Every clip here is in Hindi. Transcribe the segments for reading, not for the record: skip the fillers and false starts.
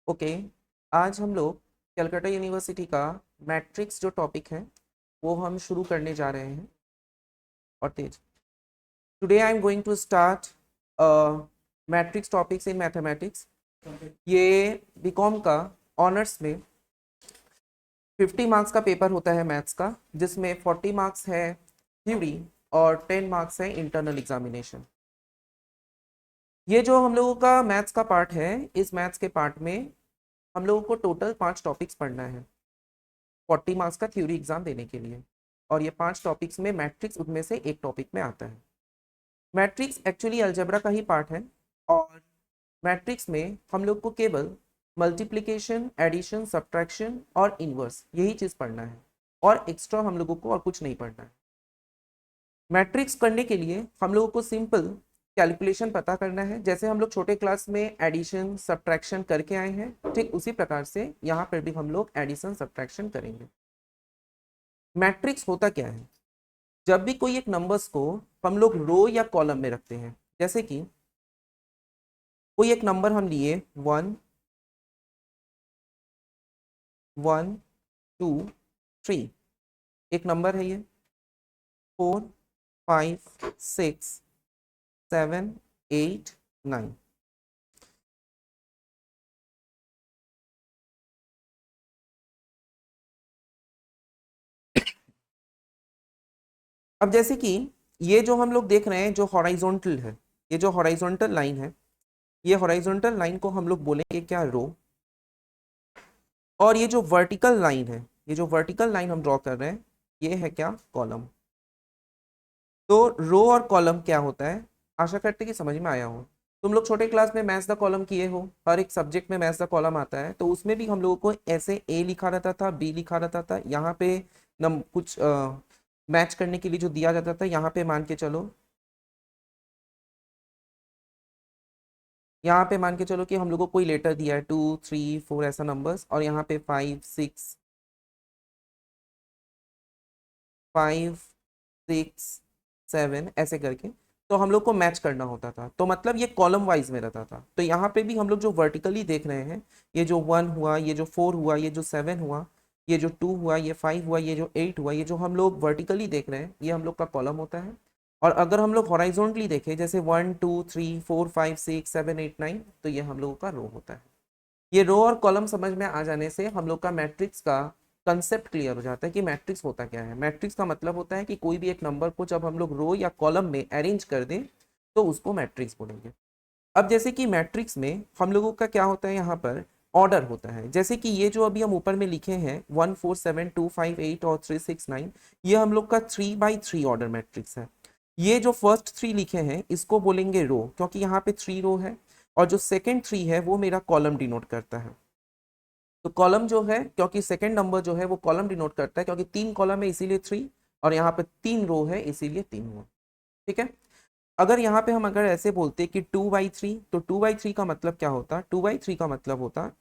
ओके। आज हम लोग कलकत्ता यूनिवर्सिटी का मैट्रिक्स जो टॉपिक है वो हम शुरू करने जा रहे हैं। और तेज, today I am going to start matrix topics in mathematics. ये बीकॉम का ऑनर्स में 50 मार्क्स का पेपर होता है मैथ्स का, जिसमें 40 मार्क्स है थ्योरी और 10 मार्क्स है इंटरनल एग्जामिनेशन। ये जो हम लोगों का मैथ्स का पार्ट है, इस मैथ्स के पार्ट में हम लोगों को टोटल 5 टॉपिक्स पढ़ना है 40 मार्क्स का थ्योरी एग्जाम देने के लिए। और ये 5 टॉपिक्स में मैट्रिक्स उनमें से एक टॉपिक में आता है। मैट्रिक्स एक्चुअली अलजेब्रा का ही पार्ट है। और मैट्रिक्स में हम लोग को केवल मल्टीप्लिकेशन, एडिशन, सब्ट्रैक्शन और इनवर्स यही चीज़ पढ़ना है, और एक्स्ट्रा हम लोगों को और कुछ नहीं पढ़ना है। मैट्रिक्स करने के लिए हम लोगों को सिंपल कैलकुलेशन पता करना है। जैसे हम लोग छोटे क्लास में एडिशन सब्ट्रैक्शन करके आए हैं, ठीक उसी प्रकार से यहाँ पर भी हम लोग एडिशन सब्ट्रैक्शन करेंगे। मैट्रिक्स होता क्या है? जब भी कोई एक नंबर्स को हम लोग रो या कॉलम में रखते हैं, जैसे कि कोई एक नंबर हम लिए 1 1 2 3, एक नंबर है ये 4 5 6 7 8 9। अब जैसे कि ये जो हम लोग देख रहे हैं, जो हॉराइजॉन्टल है, ये जो हॉराइजॉन्टल लाइन है, ये हॉराइजॉन्टल लाइन को हम लोग बोलेंगे क्या? रो। और ये जो वर्टिकल लाइन है, ये जो वर्टिकल लाइन हम ड्रॉ कर रहे हैं, ये है क्या? कॉलम। तो रो और कॉलम क्या होता है, आशा करते कि समझ में आया हो। तुम लोग छोटे क्लास में मैथ्स द कॉलम किए हो, हर एक सब्जेक्ट में मैथ्स द कॉलम आता है, तो उसमें भी हम लोगों को ऐसे ए लिखा रहता था, बी लिखा रहता था, यहाँ पे नम कुछ मैच करने के लिए जो दिया जाता था, यहाँ पे मान के चलो, यहाँ पे मान के चलो कि हम लोगों को कोई लेटर दिया है 2 3 4 ऐसा नंबर्स, और यहाँ पे 5 6 5 6 7 ऐसे करके, तो हम लोग को मैच करना होता था। तो मतलब ये कॉलम वाइज में रहता था। तो यहाँ पे भी हम लोग जो वर्टिकली देख रहे हैं, ये जो 1 हुआ, ये जो 4 हुआ, ये जो 7 हुआ, ये जो 2 हुआ, ये 5 हुआ, ये जो 8 हुआ, ये जो हम लोग वर्टिकली देख रहे हैं, ये हम लोग का कॉलम होता है। और अगर हम लोग हॉराइजॉन्टली देखें, जैसे 1 2 3 4 5 6 7 8 9, तो ये हम लोगों का रो होता है। ये रो और कॉलम समझ में आ जाने से हम लोग का मैट्रिक्स का कंसेप्ट क्लियर हो जाता है कि मैट्रिक्स होता क्या है। मैट्रिक्स का मतलब होता है कि कोई भी एक नंबर को जब हम लोग रो या कॉलम में अरेंज कर दें, तो उसको मैट्रिक्स बोलेंगे। अब जैसे कि मैट्रिक्स में हम लोगों का क्या होता है, यहाँ पर ऑर्डर होता है। जैसे कि ये जो अभी हम ऊपर में लिखे हैं 1 4 7 2 5 8 और 3 6 9, ये हम लोग का 3 by 3 ऑर्डर मैट्रिक्स है। ये जो फर्स्ट 3 लिखे हैं, इसको बोलेंगे रो, क्योंकि यहाँ पे 3 रो है। और जो सेकंड 3 है, वो मेरा कॉलम डिनोट करता है। तो कॉलम जो है, क्योंकि सेकंड नंबर जो है वो कॉलम डिनोट करता है, क्योंकि 3 कॉलम है इसीलिए 3, और यहाँ पे 3 रो है इसीलिए 3 हुआ। ठीक है। अगर यहाँ पे हम अगर ऐसे बोलते कि 2 by 3, तो 2 by 3 का मतलब क्या होता? 2 by 3 का मतलब होता,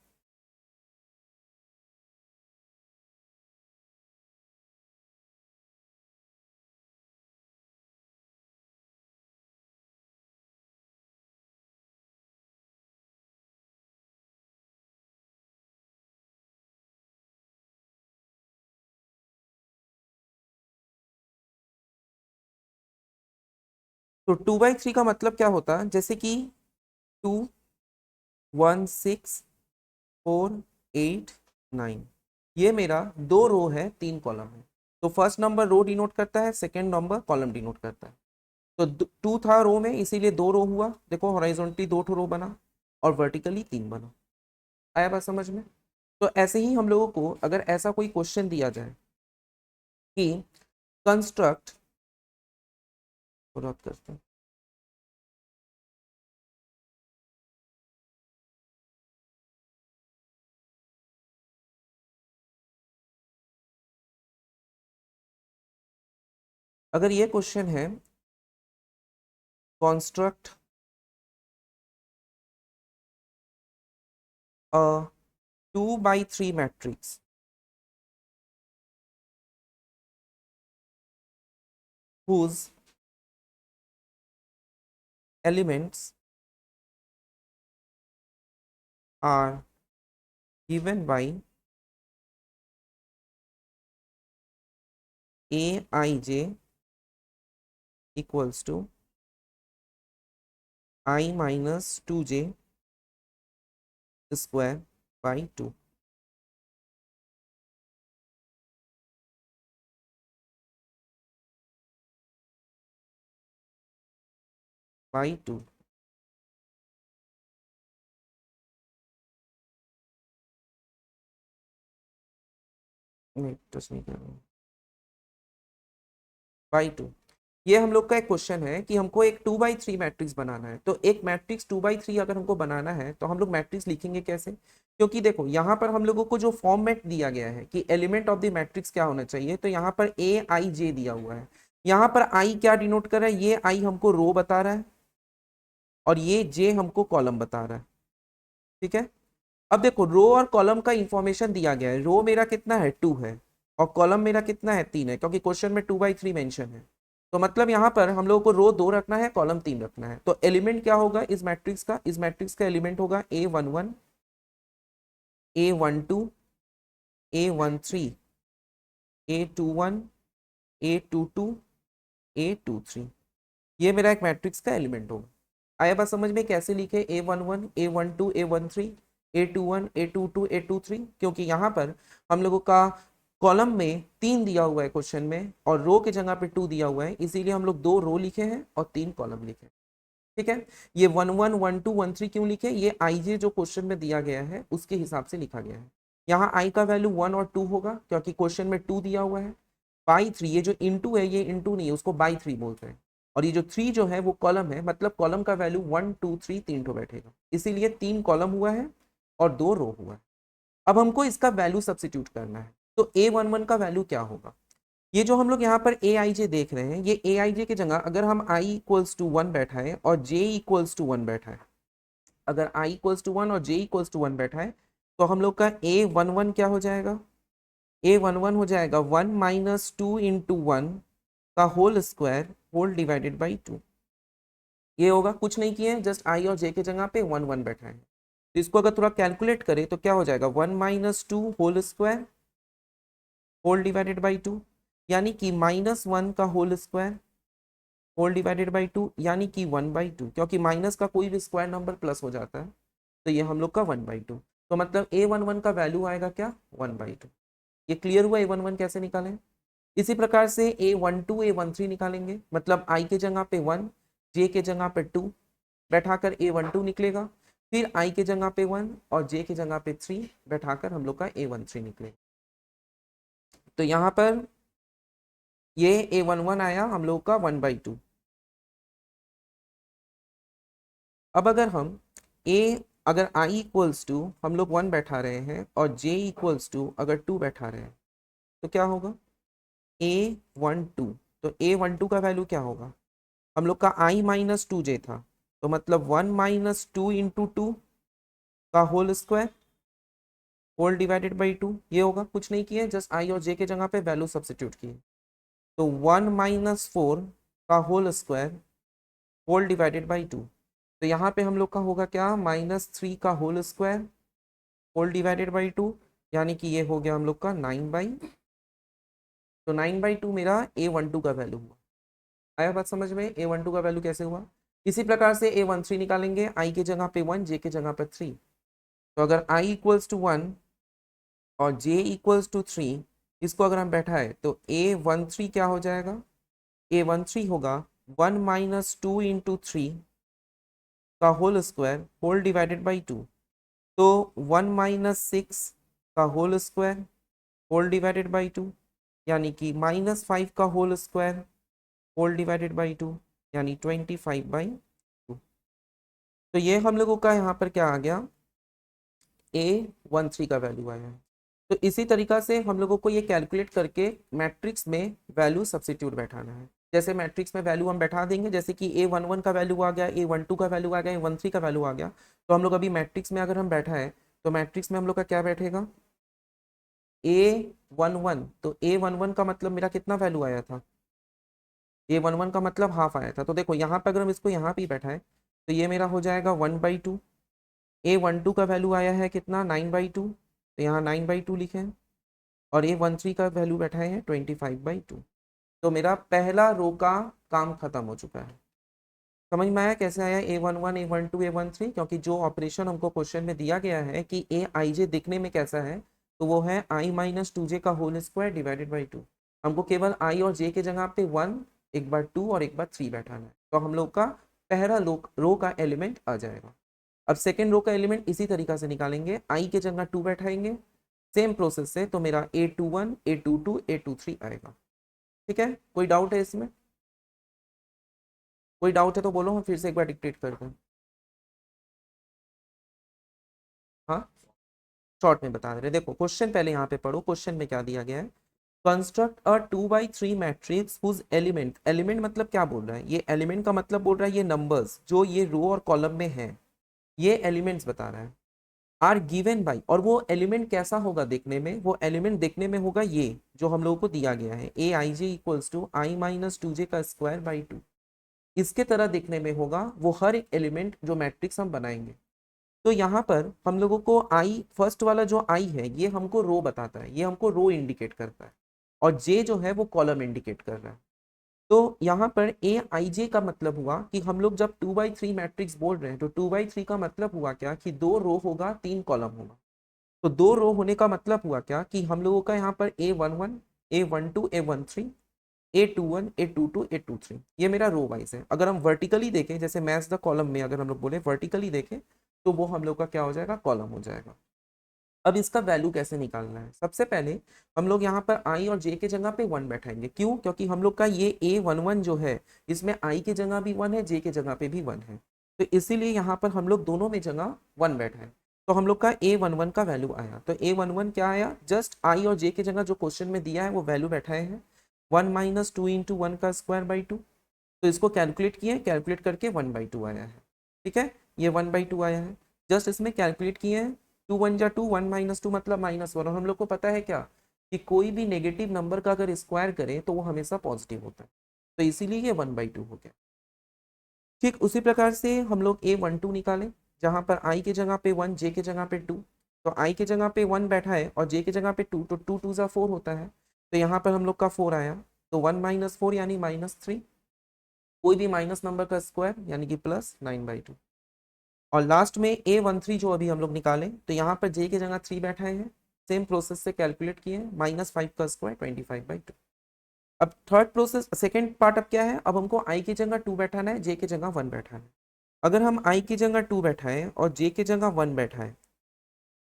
तो 2 by 3 का मतलब क्या होता? जैसे कि 2 1 6 4 8 9, ये मेरा 2 रो है, 3 कॉलम है। तो फर्स्ट नंबर रो डिनोट करता है, सेकंड नंबर कॉलम डिनोट करता है। तो 2 था रो में, इसीलिए 2 रो हुआ। देखो हॉराइजॉन्टली 2 रो बना, और वर्टिकली 3 बना। आया बात समझ में? तो ऐसे ही हम लोगों को अगर ऐसा कोई क्वेश्चन दिया जाए कि कंस्ट्रक्ट, करते हैं, अगर ये क्वेश्चन है construct a 2 by 3 matrix whose elements are given by a i j equals to i minus 2j square by 2। By 2। नहीं टच नहीं कर रहा हूँ। बाई 2। ये हम लोग का एक क्वेश्चन है कि हमको एक 2/3 मैट्रिक्स बनाना है। तो एक मैट्रिक्स 2/3 अगर हमको बनाना है तो हम लोग मैट्रिक्स लिखेंगे कैसे? क्योंकि देखो यहाँ पर हम लोगों को जो फॉर्मेट दिया गया है कि एलिमेंट ऑफ द मैट्रिक्स क्या होना चाहिए, तो यहाँ पर ए आई जे दिया हुआ है। यहाँ पर आई क्या डिनोट कर रहा है? ये आई हमको रो बता रहा है और ये जे हमको कॉलम बता रहा है। ठीक है, अब देखो रो और कॉलम का इंफॉर्मेशन दिया गया है। रो मेरा कितना है? 2 है और कॉलम मेरा कितना है? 3 है, क्योंकि क्वेश्चन में 2/3 मेंशन है। तो मतलब यहाँ पर हम लोगों को रो 2 रखना है, कॉलम 3 रखना है। तो एलिमेंट क्या होगा इस मैट्रिक्स का? इस मैट्रिक्स का एलिमेंट होगा A11 A12 A13 A21 A22 A23। ये मेरा एक मैट्रिक्स का एलिमेंट होगा। आया बात समझ में? कैसे लिखे? A11 A12 A13 A21 A22 A23, क्योंकि यहाँ पर हम लोगों का कॉलम में 3 दिया हुआ है क्वेश्चन में और रो के जगह पे 2 दिया हुआ है, इसीलिए हम लोग 2 रो लिखे हैं और 3 कॉलम लिखे। ठीक है, ये 11 12 13 क्यों लिखे? ये आई जे जो क्वेश्चन में दिया गया है उसके हिसाब से लिखा गया है। यहाँ आई का वैल्यू 1 और 2 होगा क्योंकि क्वेश्चन में 2 दिया हुआ है। बाई 3, ये जो इंटू है ये इंटू नहीं है, उसको बाई 3 बोलते हैं। और ये जो 3 जो है वो कॉलम है, मतलब कॉलम का वैल्यू 1 2 3 3 तो बैठेगा, इसीलिए 3 कॉलम हुआ है और 2 रो हुआ है। अब हमको इसका वैल्यू सब्सिट्यूट करना है। तो A11 का वैल्यू क्या होगा? ये जो हम लोग यहाँ पर ए आई जे देख रहे हैं, ये ए आई जे की जगह अगर हम आई इक्वल्स टू 1 बैठा है और जे इक्वल्स टू 1 बैठा है, अगर आई इक्वल्स टू 1 और जे इक्वल्स टू 1 बैठा है, तो हम लोग का A11 क्या हो जाएगा? A11 हो जाएगा 1 माइनस 2 इंटू 1 का whole square whole divided by 2। ये होगा, कुछ नहीं किए, जस्ट आई और जे के जगह पे 1 1 बैठा है। तो इसको अगर थोड़ा कैलकुलेट करें तो क्या हो जाएगा? 1 minus 2 whole square whole divided by 2, यानी कि -1 का whole square whole divided by 2, यानी कि 1/2, क्योंकि माइनस का कोई भी स्क्वायर नंबर प्लस हो जाता है। तो ये हम लोग का 1/2। तो मतलब A11 का वैल्यू आएगा क्या? 1/2। ये क्लियर हुआ A11 कैसे निकालें? इसी प्रकार से A12 A13 निकालेंगे, मतलब I के जगह पे 1 J के जगह पे 2 बैठाकर A12 निकलेगा, फिर I के जगह पे 1 और J के जगह पे 3 बैठाकर हम लोग का A13 निकलेगा। तो यहाँ पर ये A11 आया हम लोग का 1/2। अब अगर हम अगर I इक्वल्स टू हम लोग 1 बैठा रहे हैं और J इक्वल्स टू अगर 2 बैठा रहे हैं, तो क्या होगा? A12। तो A12 का वैल्यू क्या होगा? हम लोग का I माइनस 2J था, तो मतलब 1 माइनस 2 इंटू 2 का whole square whole divided by 2। ये होगा, कुछ नहीं किए, जस्ट I और J के जगह पे वैल्यू सब्सिट्यूट किए। तो 1 माइनस 4 का whole square whole divided by 2। तो यहाँ पे हम लोग का होगा क्या? -3 का whole square whole divided by 2, यानी कि ये हो गया हम लोग का 9/। तो 9/2 मेरा A12 का वैल्यू हुआ। आया बात समझ में? A12 का वैल्यू कैसे हुआ? इसी प्रकार से A13 निकालेंगे, I के जगह पे 1 J के जगह पे 3। तो अगर I इक्वल्स टू 1 और J इक्वल्स टू 3, इसको अगर हम बैठाए तो A13 क्या हो जाएगा? A13 होगा 1 माइनस 2 इंटू 3 का whole square whole divided by 2। तो 1 माइनस 6 का whole square whole divided by 2, यानी कि -5 का whole square whole divided by 2, यानी 25/2। तो ये हम लोगों का यहाँ पर क्या आ गया? A13 का वैल्यू आया है। तो इसी तरीका से हम लोगों को ये कैलकुलेट करके मैट्रिक्स में वैल्यू सब्सिट्यूट बैठाना है। जैसे मैट्रिक्स में वैल्यू हम बैठा देंगे, जैसे कि A11 का वैल्यू आ गया, A12 का वैल्यू आ गया, A13 का वैल्यू आ गया। तो हम लोग अभी मैट्रिक्स में अगर हम बैठा है तो मैट्रिक्स में हम लोग का क्या बैठेगा? A11। तो A11 का मतलब मेरा कितना वैल्यू आया था? A11 का मतलब हाफ आया था। तो देखो यहाँ पर अगर हम इसको यहाँ पे बैठा है तो ये मेरा हो जाएगा 1/2। A12 का वैल्यू आया है कितना? 9/2। तो यहाँ 9/2 लिखे हैं और ये 1 3 का वैल्यू बैठाए हैं 25/2। तो मेरा पहला रो का काम खत्म हो चुका है। समझ में आया कैसे आया A11 A12 A13? क्योंकि जो ऑपरेशन हमको क्वेश्चन में दिया गया है कि ए आई जे दिखने में कैसा है, तो वो है i-2j का होल स्क्वायर डिवाइडेड बाई 2। हमको केवल i और j के जगह पे 1, एक बार 2 और एक बार 3 बैठाना है, तो हम लोग का पहला रो का एलिमेंट आ जाएगा। अब सेकेंड रो का एलिमेंट इसी तरीका से निकालेंगे, i के जगह 2 बैठाएंगे, सेम प्रोसेस से, तो मेरा A21 A22 A23 आएगा। ठीक है, कोई डाउट है इसमें? कोई डाउट है तो बोलो, हम फिर से एक बार डिक्टेट कर दें। हाँ, शॉर्ट में बता रहे, देखो क्वेश्चन पहले यहाँ पे पढ़ो, क्वेश्चन में क्या दिया गया है। Construct a 2/3 matrix whose element, element मतलब क्या बोल रहा है, ये एलिमेंट का मतलब बोल रहा है ये नंबर्स जो ये रो और कॉलम में है, ये एलिमेंट्स बता रहा है, आर गिवन बाई, और वो एलिमेंट कैसा होगा देखने में, वो एलिमेंट देखने में होगा ये जो हम लोगों को दिया गया है, ए i j equals to i-2j का स्क्वायर बाई 2, इसके तरह देखने में होगा वो हर एक एलिमेंट जो मैट्रिक्स हम बनाएंगे। तो यहाँ पर हम लोगों को आई, फर्स्ट वाला जो आई है ये हमको रो बताता है, ये हमको रो इंडिकेट करता है, और जे जो है वो कॉलम इंडिकेट कर रहा है। तो यहाँ पर ए आई जे का मतलब हुआ कि हम लोग जब 2/3 मैट्रिक्स बोल रहे हैं, तो 2/3 का मतलब हुआ क्या कि 2 रो होगा 3 कॉलम होगा। तो 2 रो होने का मतलब हुआ क्या कि हम लोगों का यहाँ पर A11 A12 A13 A21 A22 A23, ये मेरा रो वाइज है। अगर हम वर्टिकली देखें, जैसे मैच द कॉलम में अगर हम लोग बोले वर्टिकली देखें, तो वो हम लोग का क्या हो जाएगा, कॉलम हो जाएगा। अब इसका वैल्यू कैसे निकालना है, सबसे पहले हम लोग यहाँ पर आई और जे के जगह पे 1 बैठाएंगे। क्यों? क्योंकि हम लोग का ये A11 जो है इसमें आई के जगह भी 1 है, जे के जगह पे भी 1 है, तो इसीलिए यहाँ पर हम लोग दोनों में जगह 1 बैठाए। तो हम लोग का A11 का वैल्यू आया, तो A11 क्या आया, जस्ट आई और जे के जगह जो क्वेश्चन में दिया है वो वैल्यू बैठाए हैं, 1 - 2 × 1 का स्क्वायर बाई 2। तो इसको कैलकुलेट किए, कैलकुलेट करके 1/2 आया है। ठीक है, ये 1/2 आया है, जस्ट इसमें कैलकुलेट किए हैं, 2 1 जा 2, 1 - 2 मतलब -1, और हम लोग को पता है क्या कि कोई भी नेगेटिव नंबर का अगर स्क्वायर करें तो वो हमेशा पॉजिटिव होता है, तो इसीलिए ये 1/2 हो गया। ठीक उसी प्रकार से हम लोग A12 निकालें, जहां पर i के जगह पे 1, j के जगह पे 2, तो i के जगह पे 1 बैठा है और j के जगह पे 2, तो 2 2 जा 4 होता है, तो यहाँ पर हम लोग का 4 आया, तो 1 - 4 यानी -3, कोई भी माइनस नंबर का स्क्वायर यानी कि +9/2। और लास्ट में A13 जो अभी हम लोग निकालें, तो यहाँ पर j की जगह 3 बैठाए हैं, सेम प्रोसेस से कैलकुलेट किए, -5 का स्क्वायर 25/2। अब थर्ड प्रोसेस, सेकेंड पार्ट अब क्या है, अब हमको i की जगह 2 बैठाना है, j की जगह 1 बैठाना है। अगर हम i की जगह 2 बैठाएं और j की जगह 1 बैठाएं,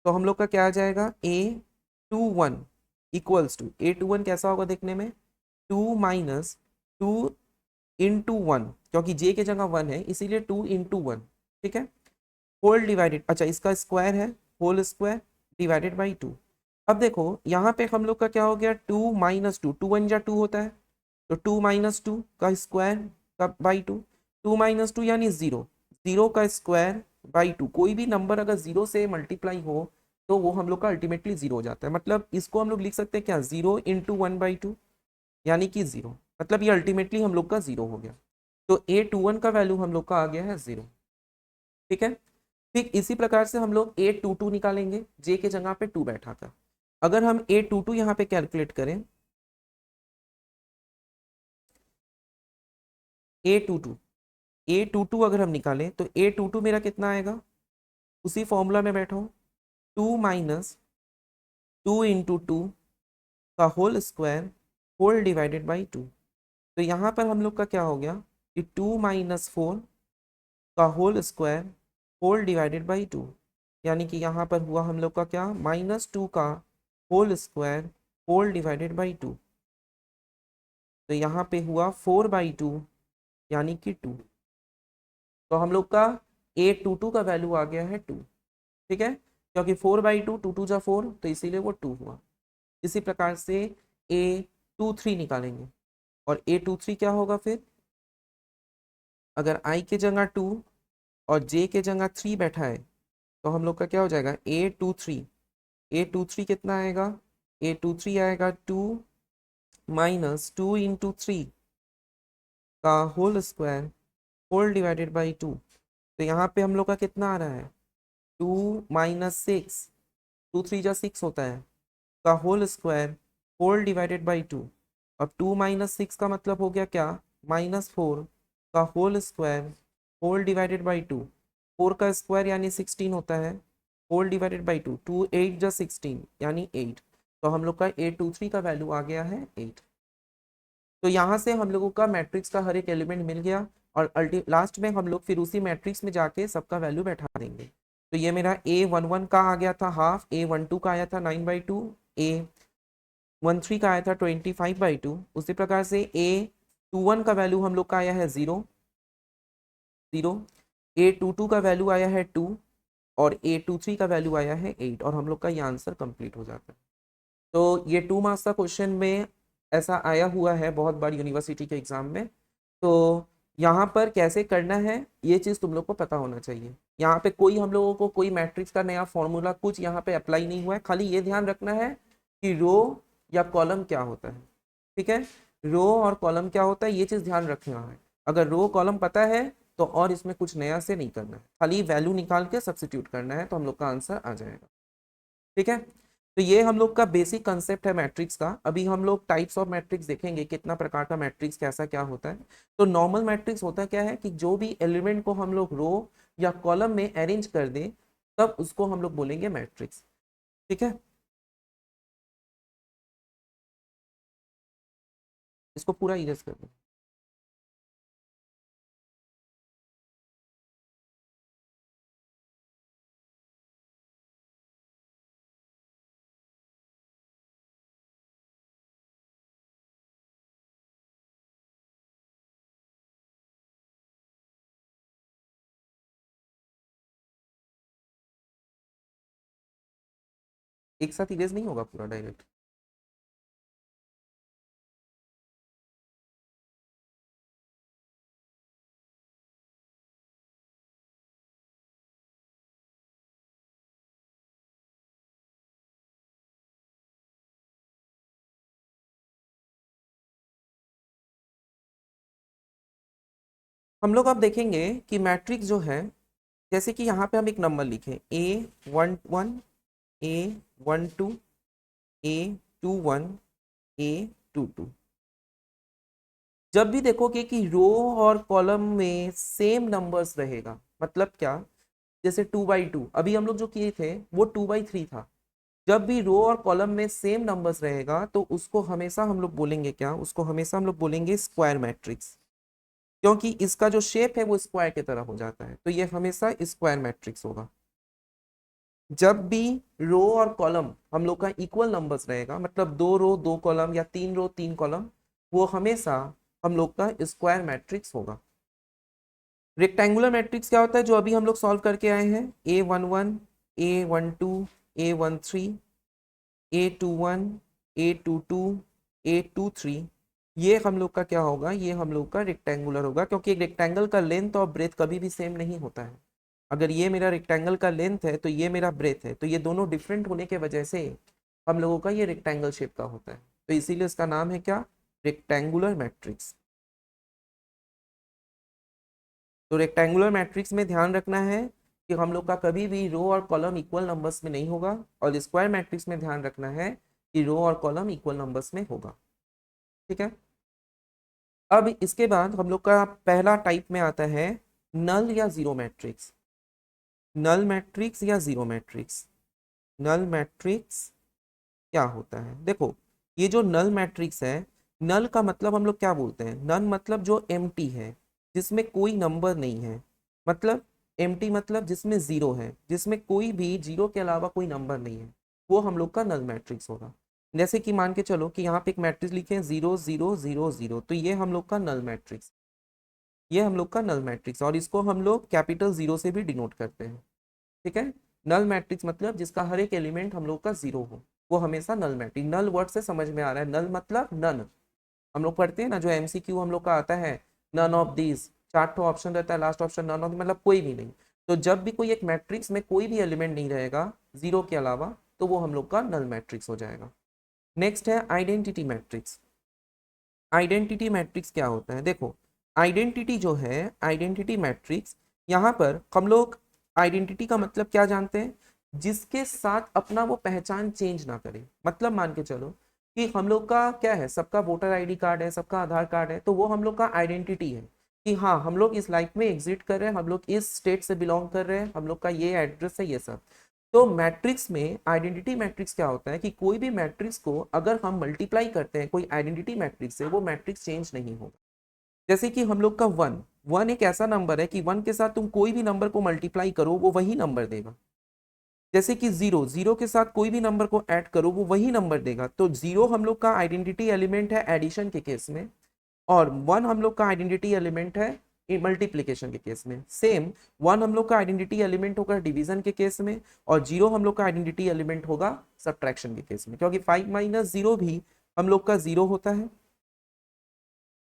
तो हम लोग का क्या आ जाएगा, A21 इक्वल्स टू, A21 कैसा होगा देखने में, 2 - 2 इंटू 1, क्योंकि j के जगह 1 है इसीलिए 2 इंटू 1। ठीक है, होल डिवाइडेड, अच्छा इसका स्क्वायर है, होल स्क्वायर डिवाइडेड बाई 2। अब देखो यहाँ पे हम लोग का क्या हो गया, 2 - 2, 2 1 जा 2 होता है, तो 2 - 2 का स्क्वायर का बाई 2, 2 - 2 यानी 0, 0 का स्क्वायर बाई 2। कोई भी नंबर अगर 0 से मल्टीप्लाई हो तो वो हम लोग का अल्टीमेटली 0 हो जाता है, मतलब इसको हम लोग लिख सकते हैं क्या, 0 इंटू 1/2 यानी कि 0, मतलब ये अल्टीमेटली हम लोग का 0 हो गया। तो A21 का वैल्यू हम लोग का आ गया है 0। ठीक है, ठीक इसी प्रकार से हम लोग A22 निकालेंगे, J के जगह पे 2 बैठा था। अगर हम A22 यहाँ पे कैलकुलेट करें, A22 A22 अगर हम निकालें तो A22 मेरा कितना आएगा, उसी फॉर्मूला में बैठा हूँ, 2 - 2 इंटू 2 का whole square whole divided by 2। तो यहाँ पर हम लोग का क्या हो गया कि 2 - 4 का whole square whole divided by 2, यानी कि यहाँ पर हुआ हम लोग का क्या, -2 का whole square whole divided by 2, तो यहाँ पे हुआ 4/2 यानी कि 2। तो हम लोग का A22 का वैल्यू आ गया है 2। ठीक है, क्योंकि 4/2, 2 2 जा 4, तो इसीलिए वो 2 हुआ। इसी प्रकार से A23 निकालेंगे, और A23 क्या होगा फिर, अगर i के जगह 2 और j के जगह 3 बैठा है, तो हम लोग का क्या हो जाएगा, A23 कितना आएगा, A23 आएगा 2 - 2 इंटू 3 का whole square whole divided by 2। तो यहाँ पे हम लोग का कितना आ रहा है, 2 - 6 2 3 जा 6 होता है का होल स्क्वायर 4/2। अब 2 - 6 का मतलब हो गया क्या, -4 का होल स्क्वायर 4/2। 4 का स्क्वायर यानी 16 होता है, 4/2, 2 8 जा 16 यानी 8। तो हम लोग का 823 का वैल्यू आ गया है 8। तो यहाँ से हम लोगों का मैट्रिक्स का हर एक एलिमेंट मिल गया और लास्ट में हम लोग फिर उसी मैट्रिक्स में जाके सबका वैल्यू बैठा देंगे। तो ये मेरा A11 का आ गया था हाफ, A12 का आया था 9/2, A13 का आया था 25/2। उसी प्रकार से A21 का वैल्यू हम लोग का आया है 0 0, A22 का वैल्यू आया है 2 और A23 का वैल्यू आया है 8 और हम लोग का ये आंसर कंप्लीट हो जाता है। तो ये 2 मार्क्स का क्वेश्चन में ऐसा आया हुआ है बहुत बार यूनिवर्सिटी के एग्जाम में। तो यहाँ पर कैसे करना है ये चीज़ तुम लोग को पता होना चाहिए। यहाँ पे कोई हम लोगों को कोई मैट्रिक्स का नया फॉर्मूला कुछ यहाँ पे अप्लाई नहीं हुआ है, खाली ये ध्यान रखना है कि रो या कॉलम क्या होता है। ठीक है, रो और कॉलम क्या होता है ये चीज़ ध्यान रखना है। अगर रो कॉलम पता है तो और इसमें कुछ नया से नहीं करना है, खाली वैल्यू निकाल के सब्सिट्यूट करना है तो हम लोग का आंसर आ जाएगा। ठीक है, तो ये हम लोग का बेसिक कंसेप्ट है मैट्रिक्स का। अभी हम लोग टाइप्स ऑफ मैट्रिक्स देखेंगे, कितना प्रकार का मैट्रिक्स कैसा क्या होता है। तो नॉर्मल मैट्रिक्स होता क्या है कि जो भी एलिमेंट को हम लोग रो या कॉलम में अरेंज कर दें तब उसको हम लोग बोलेंगे मैट्रिक्स। ठीक है, इसको पूरा इरेज कर दो। एक साथ इरेज नहीं होगा पूरा डायरेक्ट। हम लोग अब देखेंगे कि मैट्रिक्स जो है, जैसे कि यहाँ पे हम एक नंबर लिखें A11, A12, A21, A22। जब भी देखोगे कि रो और कॉलम में सेम नंबर्स रहेगा, मतलब क्या, जैसे 2/2 अभी हम लोग जो किए थे वो 2/3 था। जब भी रो और कॉलम में सेम नंबर्स रहेगा तो उसको हमेशा हम लोग बोलेंगे क्या, उसको हमेशा हम लोग बोलेंगे स्क्वायर मैट्रिक्स, क्योंकि इसका जो शेप है वो स्क्वायर की तरह हो जाता है। तो ये हमेशा स्क्वायर मैट्रिक्स होगा। जब भी रो और कॉलम हम लोग का इक्वल नंबर्स रहेगा, मतलब 2 रो 2 कॉलम या 3 रो 3 कॉलम, वो हमेशा हम लोग का स्क्वायर मैट्रिक्स होगा। रेक्टेंगुलर मैट्रिक्स क्या होता है, जो अभी हम लोग सॉल्व करके आए हैं, A11, A12, A13, A21, A22, A23, ये हम लोग का क्या होगा, ये हम लोग का रेक्टेंगुलर होगा, क्योंकि एक रेक्टेंगल का लेंथ और ब्रेथ कभी भी सेम नहीं होता है। अगर ये मेरा रेक्टेंगल का लेंथ है तो ये मेरा ब्रेथ है, तो ये दोनों डिफरेंट होने के वजह से हम लोगों का ये रेक्टेंगल शेप का होता है। तो इसीलिए इसका नाम है क्या, रेक्टेंगुलर मैट्रिक्स। तो रेक्टेंगुलर मैट्रिक्स में ध्यान रखना है कि हम लोग का कभी भी रो और कॉलम इक्वल नंबर्स में नहीं होगा, और स्क्वायर मैट्रिक्स में ध्यान रखना है कि रो और कॉलम इक्वल नंबर्स में होगा। ठीक है, अब इसके बाद हम लोग का पहला टाइप में आता है नल या जीरो मैट्रिक्स। नल मैट्रिक्स या जीरो मैट्रिक्स। नल मैट्रिक्स क्या होता है, देखो, ये जो नल मैट्रिक्स है, नल का मतलब हम लोग क्या बोलते हैं, नल मतलब जो एम्प्टी है, जिसमें कोई नंबर नहीं है, मतलब एम्प्टी मतलब जिसमें जीरो है, जिसमें कोई भी जीरो के अलावा कोई नंबर नहीं है, वो हम लोग का नल मैट्रिक्स होगा। जैसे कि मान के चलो कि यहाँ पे एक मैट्रिक्स लिखे 0 0 0 0, तो ये हम लोग का नल मैट्रिक्स, ये हम लोग का नल मैट्रिक्स, और इसको हम लोग कैपिटल जीरो से भी डिनोट करते हैं। ठीक है, नल मैट्रिक्स मतलब जिसका हर एक एलिमेंट हम लोग का जीरो हो, वो हमेशा नल मैट्रिक्स। नल वर्ड से समझ में आ रहा है, नल मतलब नन। हम लोग पढ़ते हैं ना जो एमसीक्यू हम लोग का आता है, नन ऑफ दीज, 4 ऑप्शन रहता है, लास्ट ऑप्शन नन ऑफ, मतलब कोई भी नहीं। तो जब भी कोई एक मैट्रिक्स में कोई भी एलिमेंट नहीं रहेगा जीरो के अलावा, तो वो हम लोग का नल मैट्रिक्स हो जाएगा। नेक्स्ट है आइडेंटिटी मैट्रिक्स। आइडेंटिटी मैट्रिक्स क्या होता है, देखो, आइडेंटिटी जो है, आइडेंटिटी मैट्रिक्स, यहाँ पर हम लोग आइडेंटिटी का मतलब क्या जानते हैं, जिसके साथ अपना वो पहचान चेंज ना करे। मतलब मान के चलो कि हम लोग का क्या है, सबका वोटर आईडी कार्ड है, सबका आधार कार्ड है, तो वो हम लोग का आइडेंटिटी है कि हाँ हम लोग इस लाइफ में एग्जिट कर रहे हैं, हम लोग इस स्टेट से बिलोंग कर रहे हैं, हम लोग का ये एड्रेस है, ये सब। तो मैट्रिक्स में आइडेंटिटी मैट्रिक्स क्या होता है कि कोई भी मैट्रिक्स को अगर हम मल्टीप्लाई करते हैं कोई आइडेंटिटी मैट्रिक्स से, वो मैट्रिक्स चेंज नहीं होगा। जैसे कि हम लोग का वन, वन एक ऐसा नंबर है कि वन के साथ तुम कोई भी नंबर को मल्टीप्लाई करो वो वही नंबर देगा। जैसे कि जीरो, जीरो के साथ कोई भी नंबर को ऐड करो वो वही नंबर देगा। तो जीरो हम लोग का आइडेंटिटी एलिमेंट है एडिशन के केस में, और वन हम लोग का आइडेंटिटी एलिमेंट है मल्टीप्लीकेशन के केस में। सेम वन हम लोग का आइडेंटिटी एलिमेंट होगा डिवीजन के केस में, और जीरो हम लोग का आइडेंटिटी एलिमेंट होगा सब्ट्रैक्शन के केस में, क्योंकि 5 - 0 भी हम लोग का जीरो होता है,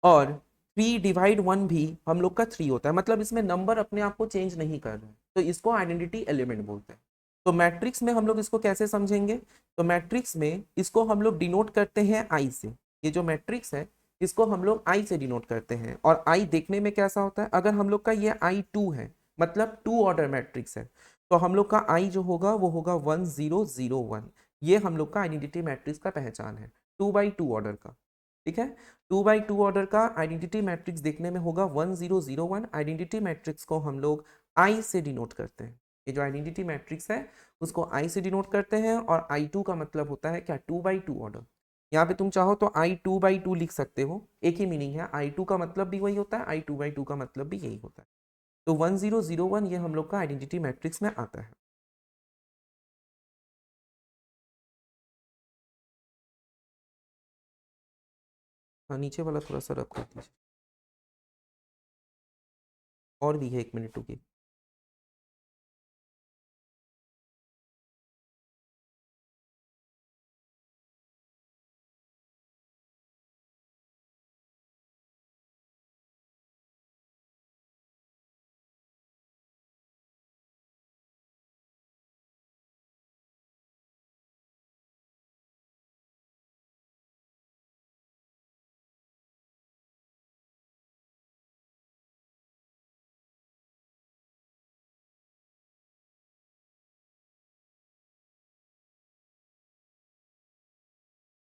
और 3/1 भी हम लोग का 3 होता है। मतलब इसमें नंबर अपने आप को चेंज नहीं कर रहे हैं, तो इसको आइडेंटिटी एलिमेंट बोलते हैं। तो मैट्रिक्स में हम लोग इसको कैसे समझेंगे, तो मैट्रिक्स में इसको हम लोग डिनोट करते हैं आई से। ये जो मैट्रिक्स है इसको हम लोग आई से डिनोट करते हैं, और आई देखने में कैसा होता है, अगर हम लोग का ये I2 है, मतलब 2 ऑर्डर मैट्रिक्स है, तो हम लोग का आई जो होगा वो होगा 1 0 0 1। ये हम लोग का आइडेंटिटी मैट्रिक्स का पहचान है, 2x2 ऑर्डर का। ठीक है, 2x2 ऑर्डर का आइडेंटिटी मैट्रिक्स देखने में होगा 1 0 0 1। आइडेंटिटी मैट्रिक्स को हम लोग आई से डिनोट करते हैं। ये जो आइडेंटिटी मैट्रिक्स है उसको आई से डिनोट करते हैं, और I2 का मतलब होता है क्या, 2x2 ऑर्डर। यहाँ पे तुम चाहो तो I2/2 लिख सकते हो, एक ही मीनिंग है, I2 का मतलब भी वही होता है, I2/2 का मतलब भी यही होता है। तो 1 0 0 1 ये हम लोग का आइडेंटिटी मैट्रिक्स में आता है। हाँ, नीचे वाला थोड़ा सा रखो दीजिए, और भी है, 1 मिनट रुकिए।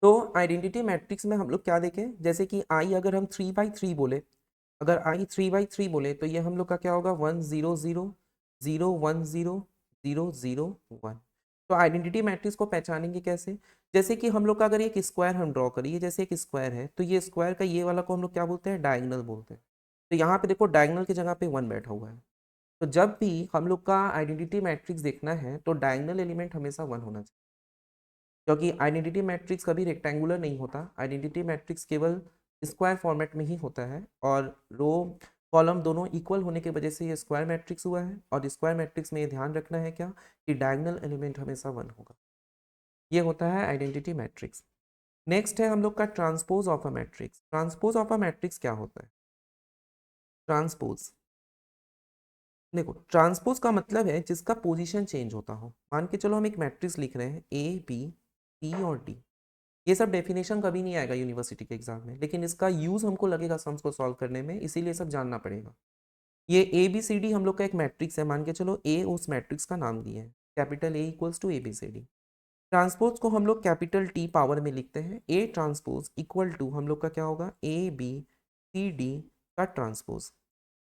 तो आइडेंटिटी मैट्रिक्स में हम लोग क्या देखें, जैसे कि आई अगर हम 3/3 बोले, अगर आई 3/3 बोले तो ये हम लोग का क्या होगा, 1 0 0 0 1 0 0 0 1। तो आइडेंटिटी मैट्रिक्स को पहचानेंगे कैसे, जैसे कि हम लोग का अगर एक स्क्वायर हम ड्रॉ करिए, जैसे एक स्क्वायर है, तो ये स्क्वायर का ये वाला को हम लोग क्या बोलते हैं, डायगोनल बोलते हैं। तो यहाँ पे देखो डायगोनल की जगह पे 1 बैठा हुआ है। तो जब भी हम लोग का आइडेंटिटी मैट्रिक्स देखना है तो डायगोनल एलिमेंट हमेशा 1 होना चाहिए, क्योंकि आइडेंटिटी मैट्रिक्स कभी रेक्टेंगुलर नहीं होता, आइडेंटिटी मैट्रिक्स केवल स्क्वायर फॉर्मेट में ही होता है, और रो कॉलम दोनों इक्वल होने की वजह से ये स्क्वायर मैट्रिक्स हुआ है। और स्क्वायर मैट्रिक्स में ये ध्यान रखना है क्या, कि डायगोनल एलिमेंट हमेशा 1 होगा। ये होता है आइडेंटिटी मैट्रिक्स। नेक्स्ट है हम लोग का transpose of a matrix. Transpose of a matrix क्या होता है, ट्रांसपोज, देखो ट्रांसपोज का मतलब है जिसका पोजीशन चेंज होता हो। मान के चलो हम एक मैट्रिक्स लिख रहे हैं A B C और D, ये सब डेफिनेशन कभी नहीं आएगा यूनिवर्सिटी के एग्जाम में, लेकिन इसका यूज हमको लगेगा सम्स को सॉल्व करने में, इसीलिए सब जानना पड़ेगा। ये ABCD हम लोग का एक मैट्रिक्स है, मान के चलो A उस मैट्रिक्स का नाम दिया है, capital A equals to ABCD। Transpose को हम लोग कैपिटल T पावर में लिखते हैं, A ट्रांसपोज इक्वल टू हम लोग का क्या होगा, ABCD का ट्रांसपोज।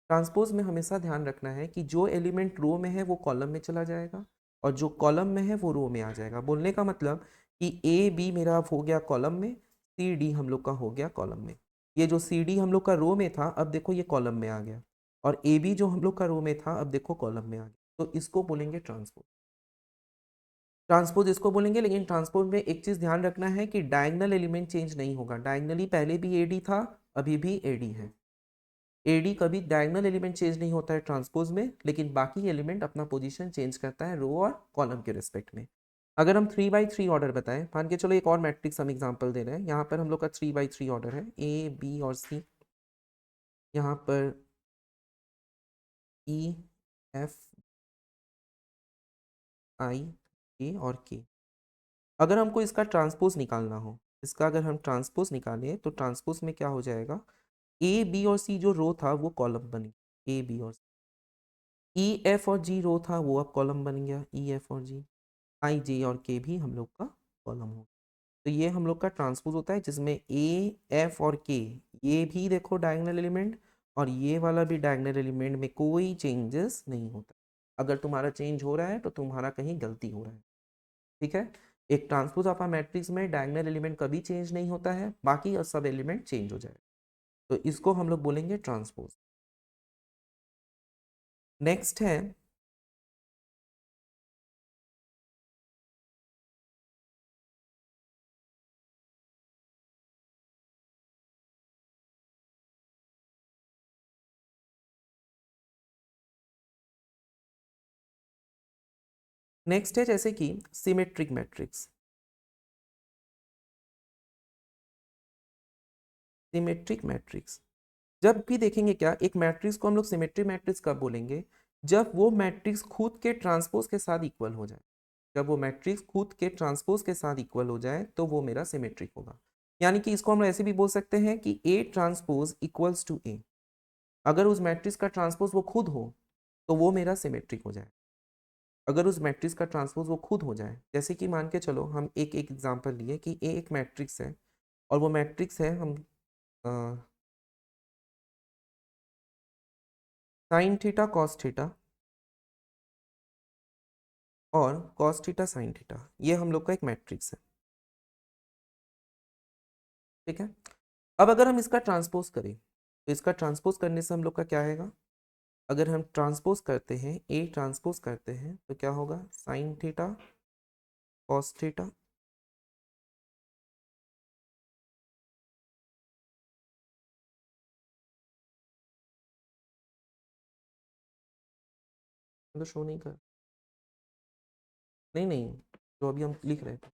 ट्रांसपोज में हमेशा ध्यान रखना है कि जो एलिमेंट रो में है वो कॉलम में चला जाएगा, और जो कॉलम में है वो रो में आ जाएगा। बोलने का मतलब कि AB मेरा हो गया कॉलम में, CD हम लोग का हो गया कॉलम में। ये जो CD हम लोग का रो में था, अब देखो ये कॉलम में आ गया, और AB जो हम लोग का रो में था, अब देखो कॉलम में आ गया। तो इसको बोलेंगे ट्रांसपोज। ट्रांसपोज इसको बोलेंगे, लेकिन ट्रांसपोज में एक चीज ध्यान रखना है कि डायगोनल एलिमेंट चेंज नहीं होगा। डायगोनली पहले भी AD था, अभी भी AD है। AD कभी डायगोनल एलिमेंट चेंज नहीं होता है ट्रांसपोज में, लेकिन बाकी एलिमेंट अपना पोजीशन चेंज करता है रो और कॉलम के रिस्पेक्ट में। अगर हम 3/3 ऑर्डर बताएं, मान के चलो एक और मैट्रिक्स हम एग्जांपल दे रहे हैं, यहाँ पर हम लोग का 3/3 ऑर्डर है, A B और C, यहाँ पर E F I J और K। अगर हमको इसका ट्रांसपोज निकालना हो, इसका अगर हम ट्रांसपोज निकालें तो ट्रांसपोज में क्या हो जाएगा, A B और C जो रो था वो कॉलम बन गया, A B और C। E F और G रो था वो अब कॉलम बन गया, E F और G। आई जे और के भी हम लोग का कॉलम हो। तो ये हम लोग का ट्रांसपोज होता है जिसमें ए एफ और के ये भी देखो डायगोनल एलिमेंट और ये वाला भी डायगोनल एलिमेंट में कोई चेंजेस नहीं होता। अगर तुम्हारा चेंज हो रहा है तो तुम्हारा कहीं गलती हो रहा है। ठीक है, एक ट्रांसपोज ऑफ अ मैट्रिक्स में डायगोनल एलिमेंट कभी चेंज नहीं होता है, बाकी सब एलिमेंट चेंज हो जाए, तो इसको हम लोग बोलेंगे ट्रांसपोज। नेक्स्ट है जैसे कि सिमेट्रिक मैट्रिक्स। सिमेट्रिक मैट्रिक्स जब भी देखेंगे क्या, एक मैट्रिक्स को हम लोग सिमेट्रिक मैट्रिक्स कब बोलेंगे, जब वो मैट्रिक्स खुद के ट्रांसपोज के साथ इक्वल हो जाए। जब वो मैट्रिक्स खुद के ट्रांसपोज के साथ इक्वल हो जाए तो वो मेरा सिमेट्रिक होगा। यानी कि इसको हम ऐसे भी बोल सकते हैं कि ए ट्रांसपोज इक्वल्स टू ए। अगर उस मैट्रिक्स का ट्रांसपोज वो खुद हो तो वो मेरा सिमेट्रिक हो जाए। अगर उस मैट्रिक्स का ट्रांसपोज वो खुद हो जाए, जैसे कि मान के चलो हम एक एक एग्जांपल लिए कि ए एक मैट्रिक्स है और वो मैट्रिक्स है हम साइन थीटा कॉस थीटा और कॉस थीटा साइन थीटा, ये हम लोग का एक मैट्रिक्स है। ठीक है, अब अगर हम इसका ट्रांसपोज करें तो इसका ट्रांसपोज करने से हम लोग का क्या आएगा, अगर हम ट्रांसपोज करते हैं ए ट्रांसपोज करते हैं तो क्या होगा, साइन थीटा कॉस थीटा तो शो नहीं कर, नहीं नहीं, जो अभी हम लिख रहे थे।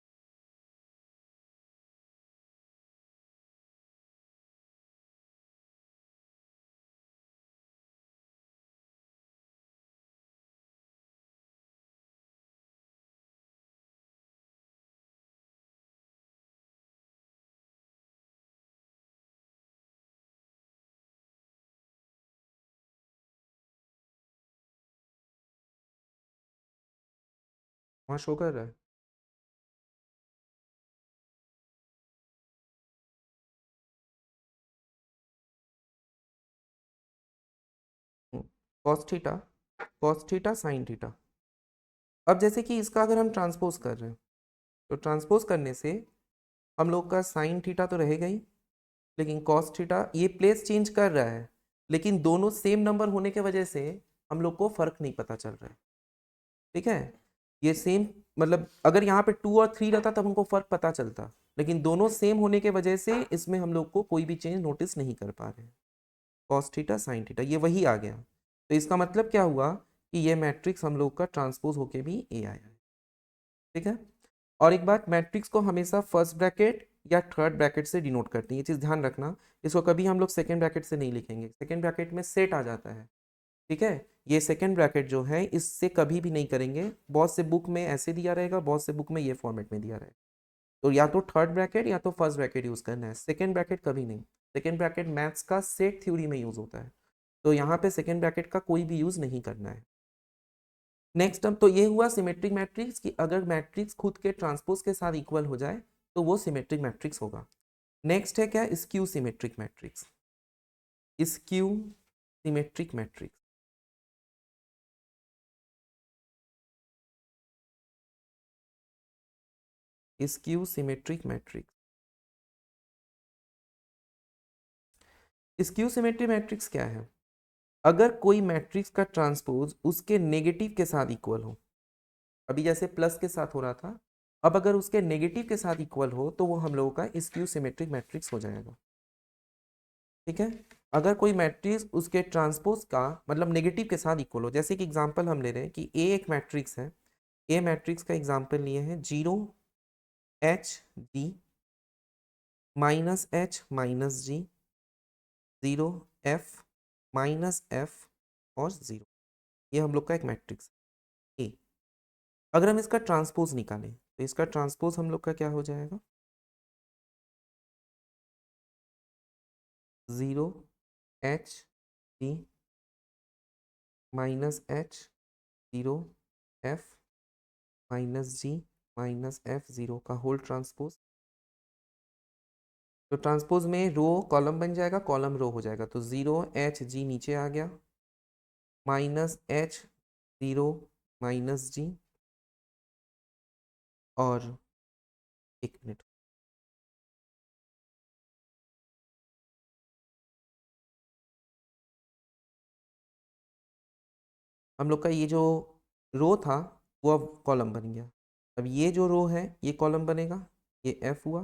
वहाँ शो कर रहा है कॉस थीटा साइन थीटा। अब जैसे कि इसका अगर हम ट्रांसपोज कर रहे हैं तो ट्रांसपोज करने से हम लोग का साइन थीटा तो रहेगा ही, लेकिन कॉस थीटा ये प्लेस चेंज कर रहा है, लेकिन दोनों सेम नंबर होने के वजह से हम लोग को फर्क नहीं पता चल रहा है। ठीक है, ये सेम मतलब अगर यहाँ पे 2 और 3 रहता तब हमको फर्क पता चलता, लेकिन दोनों सेम होने के वजह से इसमें हम लोग को कोई भी चेंज नोटिस नहीं कर पा रहे हैं। कॉस थीटा साइन थीटा ये वही आ गया, तो इसका मतलब क्या हुआ कि ये मैट्रिक्स हम लोग का ट्रांसपोज होके भी ए आया है। ठीक है, और एक बात, मैट्रिक्स को हमेशा फर्स्ट ब्रैकेट या थर्ड ब्रैकेट से डिनोट करते हैं, ये चीज़ ध्यान रखना। इसको कभी हम लोग सेकेंड ब्रैकेट से नहीं लिखेंगे, सेकेंड ब्रैकेट में सेट आ जाता है। ठीक है, ये सेकेंड ब्रैकेट जो है इससे कभी भी नहीं करेंगे, बहुत से बुक में ऐसे दिया रहेगा, बहुत से बुक में ये फॉर्मेट में दिया रहेगा। तो या तो थर्ड ब्रैकेट या तो फर्स्ट ब्रैकेट यूज करना है, सेकेंड ब्रैकेट कभी नहीं। सेकेंड ब्रैकेट मैथ्स का सेट थ्योरी में यूज होता है, तो यहाँ पे सेकेंड ब्रैकेट का कोई भी यूज नहीं करना है। नेक्स्ट अब तो ये हुआ सिमेट्रिक मैट्रिक्स कि अगर मैट्रिक्स खुद के ट्रांसपोज के साथ इक्वल हो जाए तो वो सिमेट्रिक मैट्रिक्स होगा। नेक्स्ट है क्या, skew symmetric matrix. Skew symmetric matrix, skew symmetric matrix. Skew symmetric matrix क्या है, अगर कोई मैट्रिक्स का ट्रांसपोज उसके नेगेटिव के साथ इक्वल हो, अभी जैसे प्लस के साथ हो रहा था, अब अगर उसके नेगेटिव के साथ इक्वल हो तो वो हम लोगों का स्क्यू सिमेट्रिक मैट्रिक्स हो जाएगा। ठीक है, अगर कोई मैट्रिक्स उसके ट्रांसपोज का मतलब नेगेटिव के साथ इक्वल हो, जैसे कि एग्जांपल हम ले रहे हैं कि ए एक मैट्रिक्स है, ए मैट्रिक्स का एग्जांपल लिए हैं 0 H D -H-G 0 F और 0, ये हम लोग का एक मैट्रिक्स ए। अगर हम इसका ट्रांसपोज निकालें तो इसका ट्रांसपोज हम लोग का क्या हो जाएगा, 0 H D -H 0 F minus जी माइनस एफ जीरो का होल ट्रांसपोज। तो ट्रांसपोज में रो कॉलम बन जाएगा, कॉलम रो हो जाएगा, तो 0 H G नीचे आ गया, माइनस H 0 माइनस जी, और एक मिनट, हम लोग का ये जो रो था वो अब कॉलम बन गया। अब ये जो रो है ये कॉलम बनेगा, ये एफ हुआ,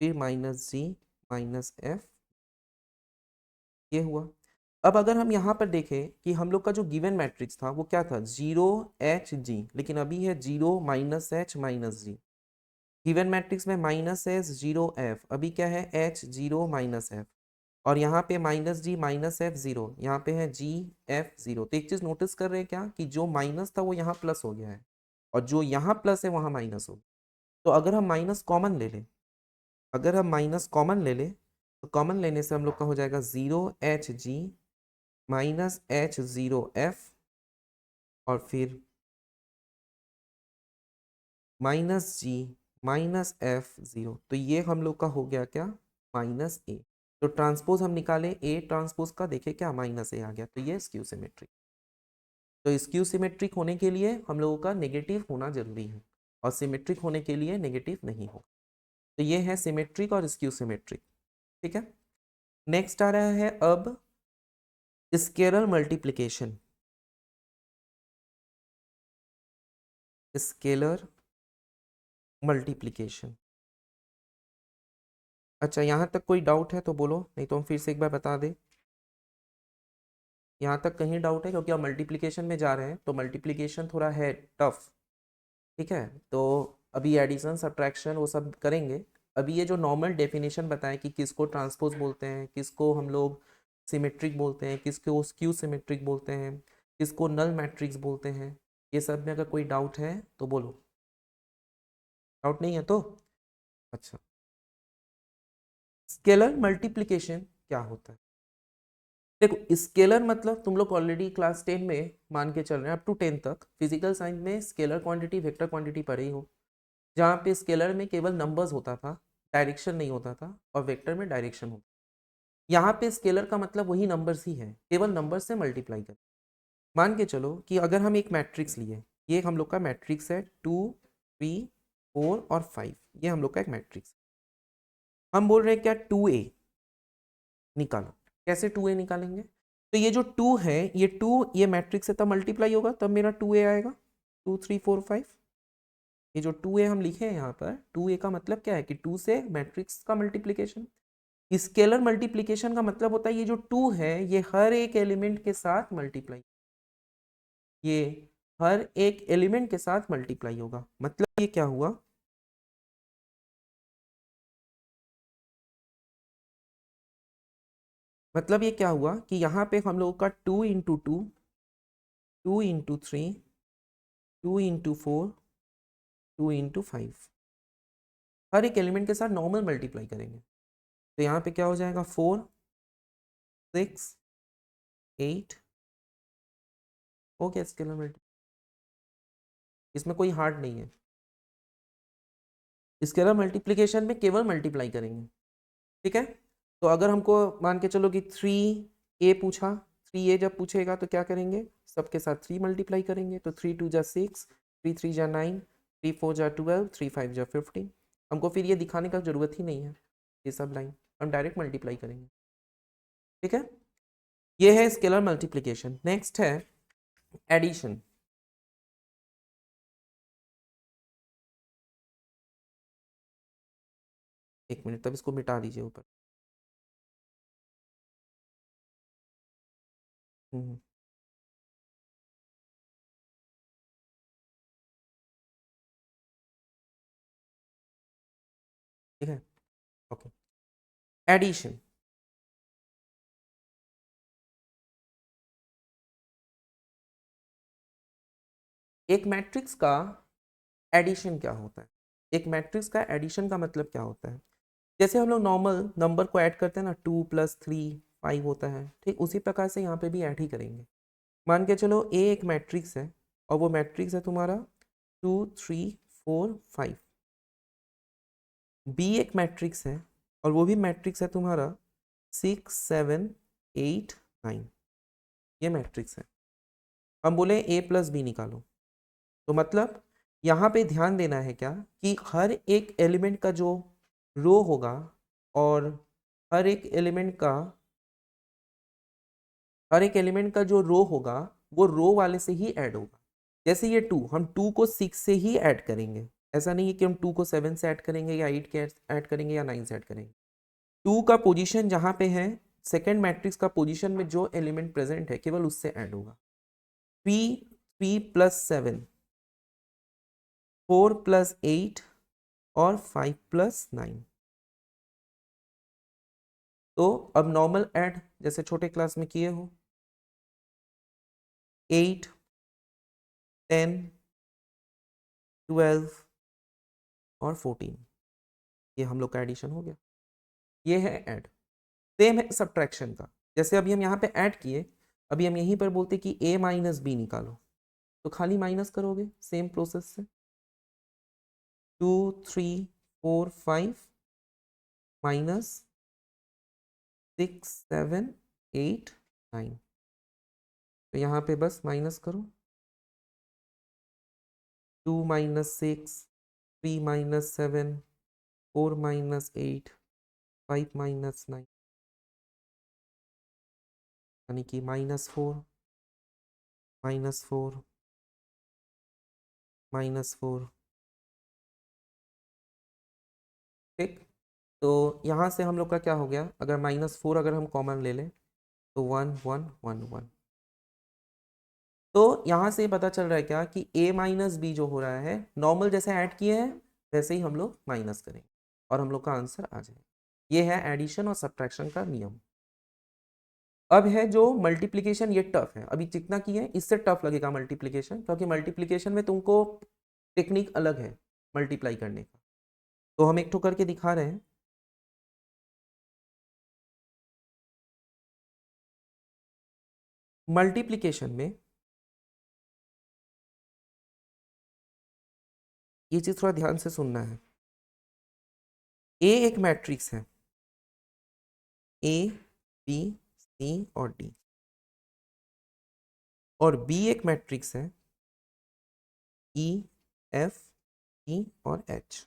फिर माइनस जी माइनस एफ, ये हुआ। अब अगर हम यहाँ पर देखें कि हम लोग का जो गिवन मैट्रिक्स था वो क्या था, 0 H G, लेकिन अभी है 0 - H - G। गिवन मैट्रिक्स में -S 0 F, अभी क्या है H 0 - F, और यहाँ पे -G - F 0, यहाँ पे है GF 0। तो एक चीज नोटिस कर रहे हैं क्या कि जो माइनस था वो यहाँ प्लस हो गया है, और जो यहाँ प्लस है वहाँ माइनस हो गया। तो अगर हम माइनस कॉमन ले लें, अगर हम माइनस कॉमन ले लें, तो कॉमन लेने से हम लोग का हो जाएगा 0 H G -H 0 F, और फिर -G -F 0। तो ये हम लोग का हो गया क्या, -A। तो ट्रांसपोज हम निकाले A ट्रांसपोज का, देखे क्या -A आ गया, तो ये स्क्यू सिमेट्रिक। तो स्क्यू सिमेट्रिक होने के लिए हम लोगों का नेगेटिव होना जरूरी है, और सिमेट्रिक होने के लिए नेगेटिव नहीं हो। तो ये है सिमेट्रिक और स्क्यू सिमेट्रिक। ठीक है, नेक्स्ट आ रहा है अब स्केलर मल्टीप्लिकेशन। Scalar multiplication. अच्छा, यहाँ तक कोई डाउट है तो बोलो, नहीं तो हम फिर से एक बार बता दें। यहाँ तक कहीं डाउट है, क्योंकि आप मल्टीप्लिकेशन में जा रहे हैं तो मल्टीप्लिकेशन थोड़ा है टफ। ठीक है, तो अभी एडिशन सब्ट्रैक्शन वो सब करेंगे। अभी ये जो नॉर्मल डेफिनेशन बताएं कि किसको ट्रांसपोज बोलते हैं, किसको हम लोग सिमेट्रिक बोलते हैं, किसको स्क्यू सिमेट्रिक बोलते हैं, किसको नल मैट्रिक्स बोलते हैं, ये सब में अगर कोई डाउट है तो बोलो। डाउट नहीं है तो अच्छा। स्केलर मल्टीप्लिकेशन क्या होता है? देखो, स्केलर मतलब तुम लोग ऑलरेडी क्लास 10 में मान के चल रहे हैं, अप टू 10 तक फिजिकल साइंस में स्केलर क्वांटिटी वेक्टर क्वांटिटी पढ़े ही हो, जहाँ पे स्केलर में केवल नंबर्स होता था, डायरेक्शन नहीं होता था, और वेक्टर में डायरेक्शन होता। यहाँ पे स्केलर का मतलब वही नंबर्स ही है, केवल नंबर्स से मल्टीप्लाई कर। मान के चलो कि अगर हम एक मैट्रिक्स लिए, ये हम लोग का मैट्रिक्स है 2 3 4 और 5, ये हम लोग का एक मैट्रिक्स। हम बोल रहे हैं क्या 2A निकालो। कैसे 2A निकालेंगे? तो ये जो 2 है, ये 2 ये मैट्रिक्स से तब मल्टीप्लाई होगा तब मेरा 2A आएगा, 2 3 4 5। ये जो 2A हम लिखे हैं यहाँ पर, 2A का मतलब क्या है कि 2 से मैट्रिक्स का मल्टीप्लिकेशन। स्केलर मल्टीप्लिकेशन का मतलब होता है ये जो 2 है ये हर एक एलिमेंट के साथ मल्टीप्लाई, ये हर एक एलिमेंट के साथ मल्टीप्लाई होगा। मतलब ये क्या हुआ, मतलब ये क्या हुआ कि यहाँ पे हम लोगों का 2 × 2, 2 × 3, 2 × 4, 2 × 5, हर एक एलिमेंट के साथ नॉर्मल मल्टीप्लाई करेंगे। तो यहाँ पे क्या हो जाएगा, 4 6 8, हो गया स्केलर मल्टी। इसमें कोई हार्ड नहीं है, स्केलर मल्टीप्लिकेशन में केवल मल्टीप्लाई करेंगे। ठीक है, तो अगर हमको मान के चलो कि 3A पूछा, 3A जब पूछेगा तो क्या करेंगे, सबके साथ 3 मल्टीप्लाई करेंगे। तो 3 2 जा 6, 3 3 जा 9, 3 4 जा 12, 3 5 जा 15। हमको फिर ये दिखाने का जरूरत ही नहीं है, ये सब लाइन हम डायरेक्ट मल्टीप्लाई करेंगे। ठीक है, ये है स्केलर मल्टीप्लिकेशन। नेक्स्ट है एडिशन। एक मिनट, तब इसको मिटा दीजिए ऊपर। हम्म, ठीक है, ओके। एडिशन, एक मैट्रिक्स का एडिशन क्या होता है? एक मैट्रिक्स का एडिशन का मतलब क्या होता है? जैसे हम लोग नॉर्मल नंबर को ऐड करते हैं ना, 2 + 3 5 होता है, ठीक उसी प्रकार से यहाँ पे भी ऐड ही करेंगे। मान के चलो ए एक मैट्रिक्स है, और वो मैट्रिक्स है तुम्हारा 2 3 4 5। बी एक मैट्रिक्स है और वो भी मैट्रिक्स है तुम्हारा 6 7 8 9। ये मैट्रिक्स है। हम बोले ए प्लस बी निकालो, तो मतलब यहाँ पे ध्यान देना है क्या कि हर एक एलिमेंट का जो रो होगा और हर एक एलिमेंट का जो रो होगा वो रो वाले से ही ऐड होगा। जैसे ये 2, हम 2 को 6 से ही ऐड करेंगे। ऐसा नहीं है कि हम 2 को 7 से ऐड करेंगे या 8 के ऐड करेंगे या 9 से ऐड करेंगे। 2 का पोजीशन जहाँ पे है, सेकेंड मैट्रिक्स का पोजीशन में जो एलिमेंट प्रेजेंट है केवल उससे ऐड होगा। 3 3 प्लस 7, 4 प्लस 8 और 5 प्लस 9। तो अब नॉर्मल ऐड जैसे छोटे क्लास में किए हो, 8 10 12 और 14, ये हम लोग का एडिशन हो गया। ये है ऐड। सेम है सब्ट्रैक्शन का। जैसे अभी हम यहाँ पे ऐड किए, अभी हम यहीं पर बोलते कि a माइनस बी निकालो, तो खाली माइनस करोगे सेम प्रोसेस से। 2 3 4 5 माइनस 6 7 8 9, तो यहाँ पे बस माइनस करो। 2 माइनस 6 3 माइनस 7 4 माइनस 8 5 माइनस 9, यानी कि -4 -4 -4। ठीक, तो यहाँ से हम लोग का क्या हो गया, अगर -4 अगर हम कॉमन ले लें तो 1 1 1 1। तो यहाँ से पता चल रहा है क्या कि a माइनस बी जो हो रहा है, नॉर्मल जैसे ऐड किए हैं वैसे ही हम लोग माइनस करेंगे और हम लोग का आंसर आ जाएगा। ये है एडिशन और सब्ट्रैक्शन का नियम। अब है जो मल्टीप्लिकेशन, ये टफ है। अभी जितना किए इससे टफ लगेगा मल्टीप्लिकेशन, क्योंकि मल्टीप्लिकेशन में तुमको टेक्निक अलग है मल्टीप्लाई करने का। तो हम एक ठो करके दिखा रहे हैं। मल्टीप्लिकेशन में ये चीज थोड़ा ध्यान से सुनना है। ए एक मैट्रिक्स है, ए बी सी और डी, और बी एक मैट्रिक्स है, ई एफ ई और एच।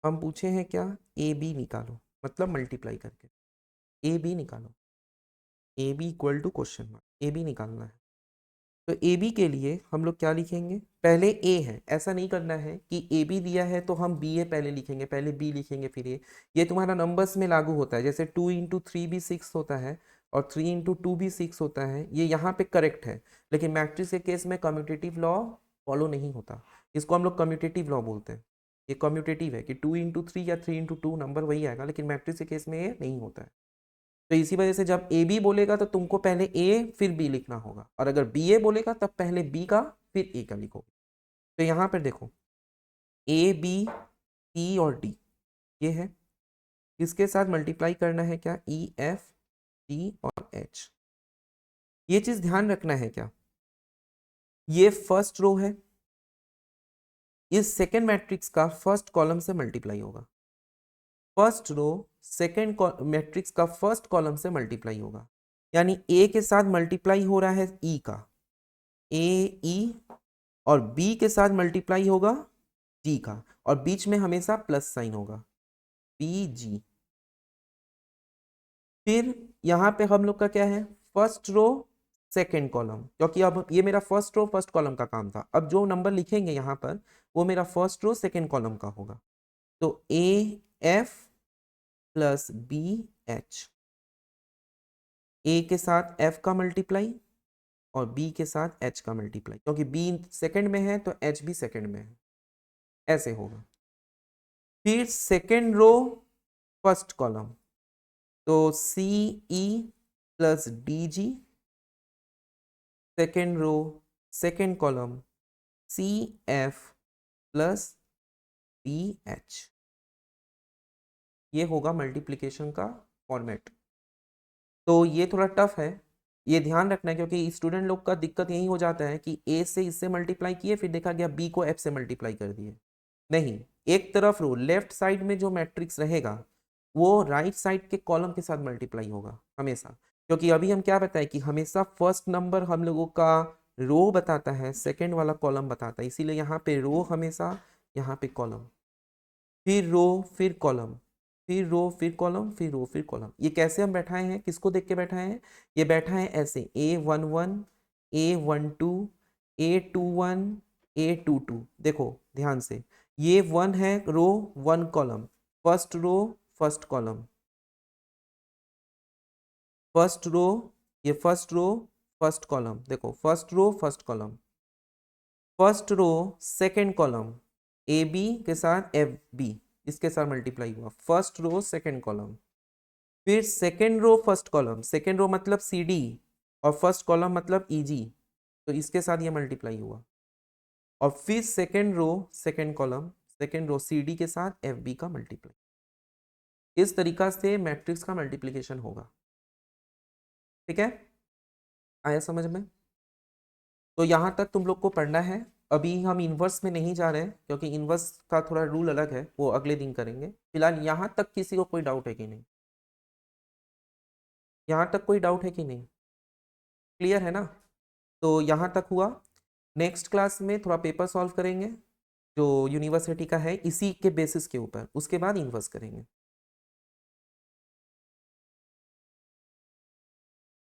हम पूछे हैं क्या, ए बी निकालो, मतलब मल्टीप्लाई करके ए बी निकालो। A B equal to question mark, A B निकालना है। तो ए बी के लिए हम लोग क्या लिखेंगे, पहले ए है। ऐसा नहीं करना है कि ए बी दिया है तो हम बी ए पहले लिखेंगे, पहले बी लिखेंगे फिर ए। ये तुम्हारा नंबर्स में लागू होता है, जैसे 2 इंटू 3 भी 6 होता है और 3 इंटू 2 भी 6 होता है, ये यहाँ पे करेक्ट है। लेकिन मैट्रिक्स के केस में कम्यूटेटिव लॉ फॉलो नहीं होता, इसको हम लोग कम्यूटेटिव लॉ बोलते हैं। ये कम्यूटेटिव है कि 2 इंटू 3 या 3 इंटू 2 नंबर वही आएगा, लेकिन मैट्रिक्स के केस में ये नहीं होता है। तो इसी वजह से जब ए बी बोलेगा तो तुमको पहले ए फिर बी लिखना होगा, और अगर बी ए बोलेगा तब पहले बी का फिर ए का लिखोगे। तो यहाँ पर देखो ए बी सी और डी ये है, इसके साथ मल्टीप्लाई करना है क्या, ई एफ डी और एच। ये चीज ध्यान रखना है क्या, ये फर्स्ट रो है, इस सेकेंड मैट्रिक्स का फर्स्ट कॉलम से मल्टीप्लाई होगा। फर्स्ट रो सेकेंड मैट्रिक्स का फर्स्ट कॉलम से मल्टीप्लाई होगा, यानी ए के साथ मल्टीप्लाई हो रहा है ई का, ए ई, और बी के साथ मल्टीप्लाई होगा डी का, और बीच में हमेशा प्लस साइन होगा, बी जी। फिर यहाँ पे हम लोग का क्या है, फर्स्ट रो सेकेंड कॉलम, क्योंकि अब ये मेरा फर्स्ट रो फर्स्ट कॉलम का काम था। अब जो नंबर लिखेंगे यहाँ पर वो मेरा फर्स्ट रो सेकेंड कॉलम का होगा। तो a f plus b h, a के साथ एफ का मल्टीप्लाई और बी के साथ एच का मल्टीप्लाई, क्योंकि बी सेकंड में है तो एच भी सेकंड में है, ऐसे होगा। फिर सेकंड रो फर्स्ट कॉलम, तो c e plus d g, second row second column c f plus b h. ये होगा मल्टीप्लिकेशन का फॉर्मेट। तो ये थोड़ा टफ है, ये ध्यान रखना है, क्योंकि स्टूडेंट लोग का दिक्कत यही हो जाता है कि ए से इससे मल्टीप्लाई किए, फिर देखा गया बी को एफ से मल्टीप्लाई कर दिए। नहीं, एक तरफ रो लेफ्ट साइड में जो मैट्रिक्स रहेगा वो राइट साइड के कॉलम के साथ मल्टीप्लाई होगा हमेशा, क्योंकि अभी हम क्या बताए कि हमेशा फर्स्ट नंबर हम लोगों का रो बताता है, सेकंड वाला कॉलम बताता है, इसीलिए यहाँ पे रो हमेशा, यहाँ पे कॉलम, फिर रो फिर कॉलम, फिर रो फिर कॉलम, फिर रो फिर कॉलम। ये कैसे हम बैठाए हैं, किसको देख के बैठाए हैं, ये बैठा है ऐसे A11 A12 A21 A22। देखो ध्यान से, ये 1 है row 1 column, first row first column, first row, ये फर्स्ट रो फर्स्ट कॉलम, देखो first row first column, first row second column, A B के साथ एफ बी, इसके साथ मल्टीप्लाई हुआ, फर्स्ट रो सेकंड कॉलम, फिर second row first column, second row मतलब सी डी और फर्स्ट कॉलम मतलब ई जी, तो इसके साथ ये मल्टीप्लाई हुआ, और फिर second row second column, second row C D के साथ एफ बी का मल्टीप्लाई। इस तरीका से मैट्रिक्स का मल्टीप्लिकेशन होगा। ठीक है, आया समझ में? तो यहाँ तक तुम लोग को पढ़ना है। अभी हम इन्वर्स में नहीं जा रहे हैं, क्योंकि इन्वर्स का थोड़ा रूल अलग है, वो अगले दिन करेंगे। फिलहाल यहाँ तक किसी को कोई डाउट है कि नहीं? यहाँ तक कोई डाउट है कि नहीं? क्लियर है ना? तो यहाँ तक हुआ। नेक्स्ट क्लास में थोड़ा पेपर सॉल्व करेंगे जो यूनिवर्सिटी का है, इसी के बेसिस के ऊपर, उसके बाद इन्वर्स करेंगे।